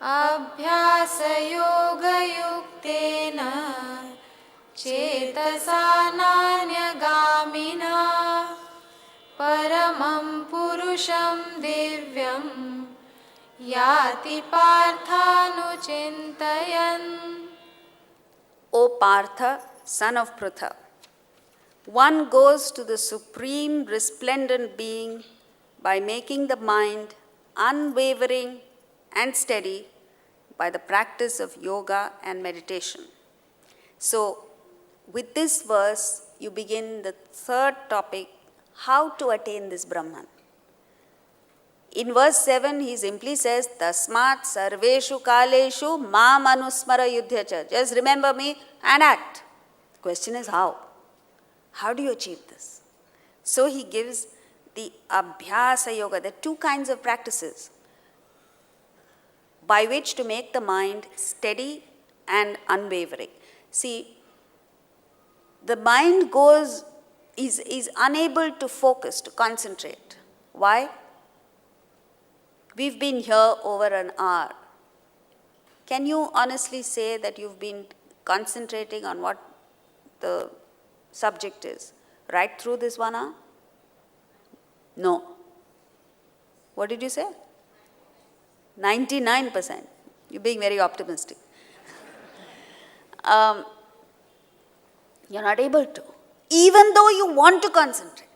अभ्यासयोगयुक्तेन चेतसा नान्यगामिना परमं पुरुषं दिव्यं याति पार्थानुचिन्तयन्. O Partha, son of Pritha, one goes to the supreme resplendent being by making the mind unwavering and steady by the practice of yoga and meditation. So, with this verse, you begin the third topic, how to attain this Brahman. In verse 7, he simply says, Tasmat sarveshu kaleshu mam anusmara yudhyacha. Just remember me and act. The question is how? How do you achieve this? So he gives the Abhyasa Yoga. There are two kinds of practices by which to make the mind steady and unwavering. See, the mind is unable to focus, to concentrate. Why? We've been here over an hour. Can you honestly say that you've been concentrating on what the subject is right through this 1 hour? No. What did you say? 99%. You're being very optimistic. You're not able to. Even though you want to concentrate.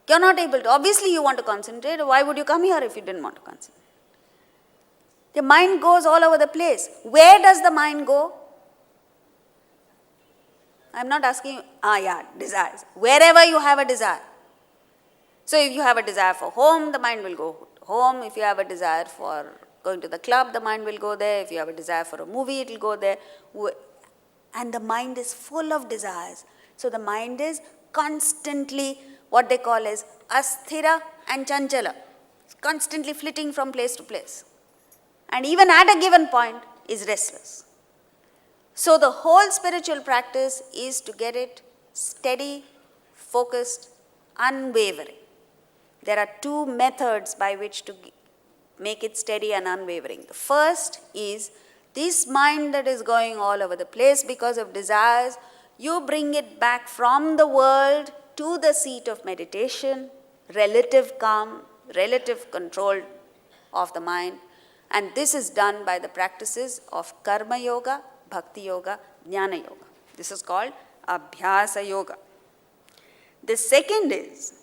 You're not able to. Obviously you want to concentrate. Why would you come here if you didn't want to concentrate? The mind goes all over the place. Where does the mind go? I'm not asking, desires. Wherever you have a desire. So if you have a desire for home, the mind will go home. If you have a desire for going to the club, the mind will go there. If you have a desire for a movie, it will go there. And the mind is full of desires. So the mind is constantly what they call as asthira and chanchala. It's constantly flitting from place to place. And even at a given point is restless. So the whole spiritual practice is to get it steady, focused, unwavering. There are two methods by which to make it steady and unwavering. The first is this mind that is going all over the place because of desires, you bring it back from the world to the seat of meditation, relative calm, relative control of the mind. And this is done by the practices of Karma Yoga, Bhakti Yoga, Jnana Yoga. This is called Abhyasa Yoga. The second is,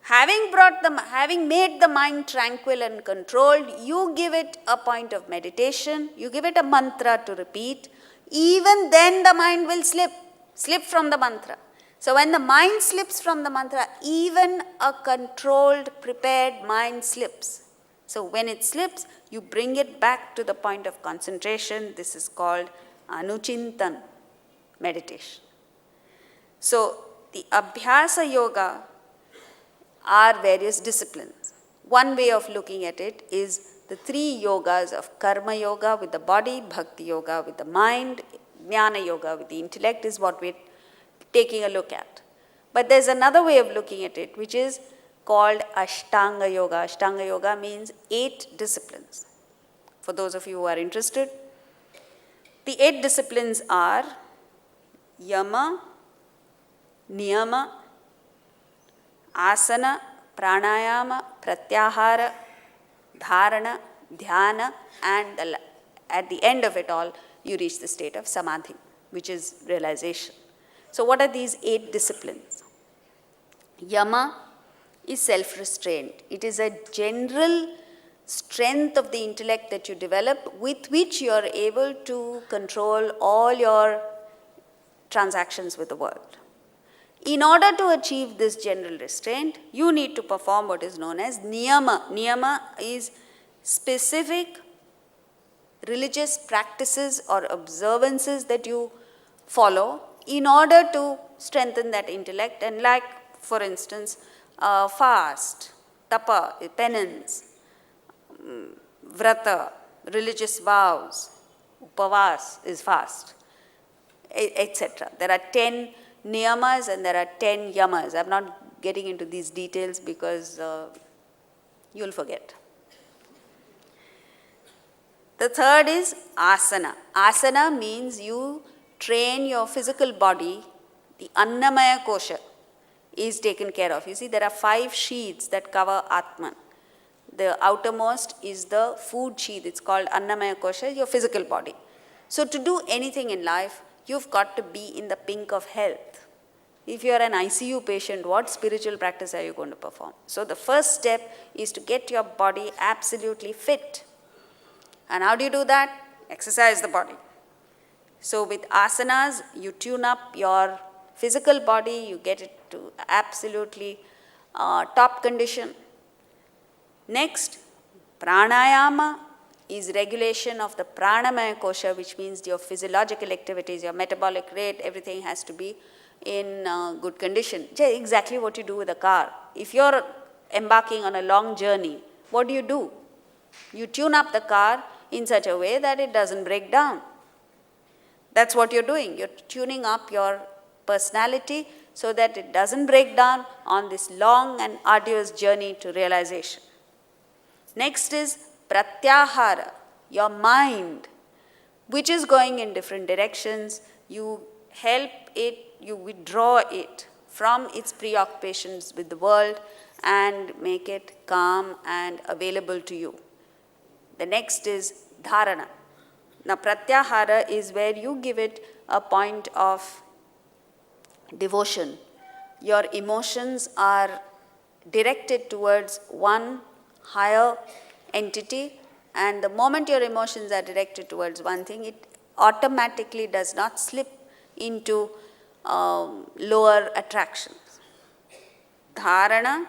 having made the mind tranquil and controlled, you give it a point of meditation, you give it a mantra to repeat. Even then the mind will slip from the mantra. So when the mind slips from the mantra, even a controlled, prepared mind slips. So when it slips, you bring it back to the point of concentration. This is called Anuchintan meditation. So the Abhyasa Yoga are various disciplines. One way of looking at it is the three yogas of Karma Yoga with the body, Bhakti Yoga with the mind, Jnana Yoga with the intellect is what we're taking a look at. But there's another way of looking at it, which is called Ashtanga Yoga. Ashtanga Yoga means 8 disciplines. For those of you who are interested, the 8 disciplines are Yama, Niyama, Asana, Pranayama, Pratyahara, Dharana, Dhyana, and at the end of it all, you reach the state of Samadhi, which is realization. So what are these 8 disciplines? Yama is self-restraint. It is a general strength of the intellect that you develop with which you are able to control all your transactions with the world. In order to achieve this general restraint, you need to perform what is known as niyama. Niyama is specific religious practices or observances that you follow in order to strengthen that intellect. And like, for instance, fast, tapa, penance, vrata, religious vows, upavas is fast, etc. There are 10 niyamas and there are 10 yamas. I'm not getting into these details because you'll forget. The third is asana. Asana means you train your physical body, the Annamaya Kosha is taken care of. You see, there are 5 sheaths that cover Atman. The outermost is the food sheath. It's called Annamaya Kosha, your physical body. So to do anything in life, you've got to be in the pink of health. If you are an ICU patient, what spiritual practice are you going to perform? So the first step is to get your body absolutely fit. And how do you do that? Exercise the body. So with asanas, you tune up your physical body, you get it to absolutely top condition. Next, pranayama is regulation of the pranamaya kosha, which means your physiological activities, your metabolic rate, everything has to be in good condition. Exactly what you do with a car. If you're embarking on a long journey, what do? You tune up the car in such a way that it doesn't break down. That's what you're doing. You're tuning up your personality so that it doesn't break down on this long and arduous journey to realization. Next is pratyahara, your mind, which is going in different directions. You help it, you withdraw it from its preoccupations with the world and make it calm and available to you. The next is dharana. Now, pratyahara is where you give it a point of devotion. Your emotions are directed towards one higher entity, and the moment your emotions are directed towards one thing, it automatically does not slip into lower attractions. Dharana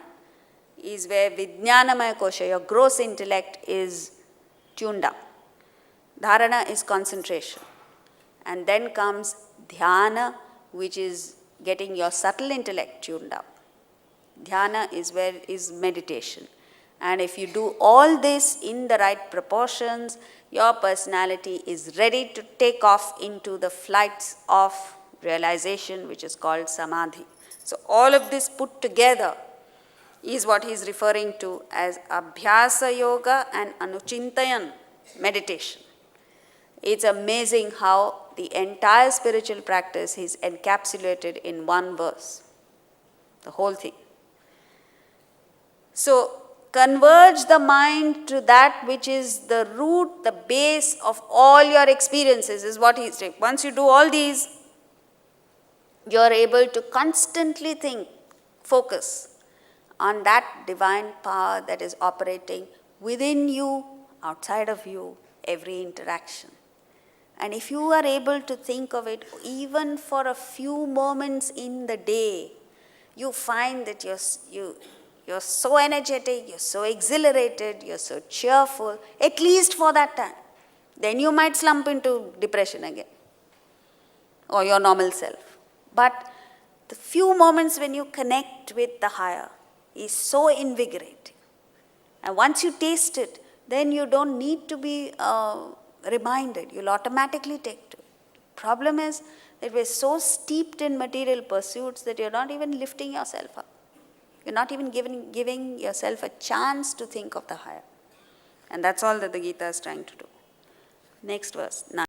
is where Vijnanamaya Kosha, your gross intellect, is tuned up. Dharana is concentration. And then comes dhyana, which is getting your subtle intellect tuned up. Dhyana is where is meditation. And if you do all this in the right proportions, your personality is ready to take off into the flights of realization, which is called samadhi. So all of this put together is what he is referring to as abhyasa yoga and anuchintayan meditation. It's amazing how the entire spiritual practice is encapsulated in one verse, the whole thing. So converge the mind to that which is the root, the base of all your experiences is what he's saying. Once you do all these, you're able to constantly think, focus on that divine power that is operating within you, outside of you, every interaction. And if you are able to think of it even for a few moments in the day, you find that you're so energetic, you're so exhilarated, you're so cheerful, at least for that time. Then you might slump into depression again, or your normal self. But the few moments when you connect with the higher is so invigorating. And once you taste it, then you don't need to be reminded. You'll automatically take to it. Problem is that we're so steeped in material pursuits that you're not even lifting yourself up. You're not even giving yourself a chance to think of the higher. And that's all that the Gita is trying to do. Next verse, 9.